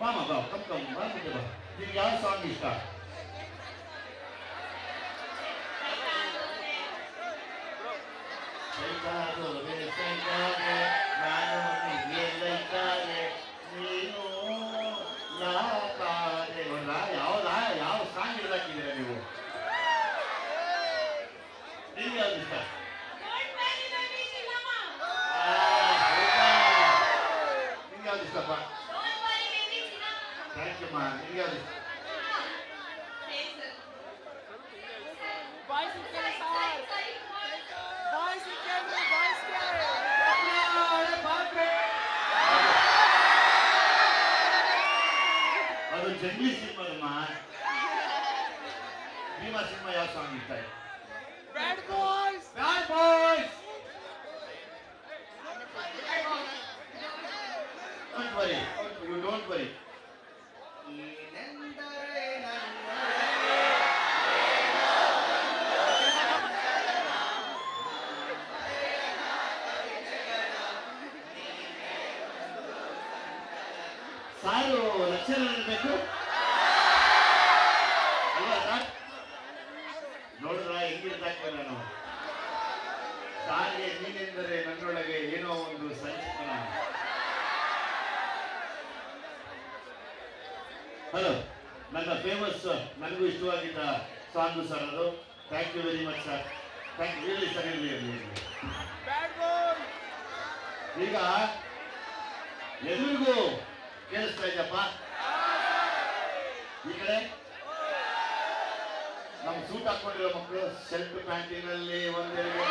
ಬಾಮ ಬಾ come come ಬಾ ಮುಂದೆ ಬಾ. ನಿಮ್ಗೆ ಯಾವ ಸಾಂಗ್ ಇಷ್ಟ? ನಾನು ನಿಗೆಲ್ಲೈತಾನೆ ನೀನು ನಾಕಾದೆ. ಯಾವ ಸಾಂಗ್ ಇಡದಾಕಿದ್ದೀರಾ ನೀವು? ನಿಮ್ಗೆ ಯಾವ್ದು ಇಷ್ಟ? ನಿಮ್ಗೆ ಯಾವ್ದು ಇಷ್ಟಪ್ಪ? ಥ್ಯಾಂಕ್ ಯು ಮಾ. ನಿಮ್ಗೆ ಯಾವ್ದು ಇಷ್ಟ? ಅದು ಜಂಗ್ಲಿ ಸಿನಿಮಾದಮ್ಮ. ಭೀಮಾ ಸಿನಿಮಾ ಯಾವ ಸಾಂಗ್ ಇಷ್ಟ? Bad boys. Bad boys. Don't worry, you don't worry. ಸಾರು ಲಕ್ಷಣ ಇರಬೇಕು ಅಲ್ವಾ ಸರ್? ನೋಡಿದ್ರ ಹೆಂಗಿರ್ತಾಕ್ತ ನಾನು ಸಾರಿಗೆ ನೀನೆಂದರೆ ನನ್ನೊಳಗೆ ಏನೋ ಒಂದು ಸಂಚಿತನ. ಹಲೋ, ನನ್ನ ಫೇಮಸ್ ನನಗೂ ಇಷ್ಟವಾಗಿದ್ದ ಸಾಂಗು ಸರ್ ಅದು. Thank you very much sir. Thank you really sir. ಈಗ ಎಲ್ರಿಗೂ ಕೇಳಿಸ್ತಾ ಇದ್ದಪ್ಪ ಈ ಕಡೆ? ನಮ್ಮ ಸೂಟ್ ಹಾಕೊಂಡಿರೋ ಮಕ್ಕಳು ಶರ್ಟ್ ಪ್ಯಾಂಟಿನಲ್ಲಿ ಒಂದೆರಡು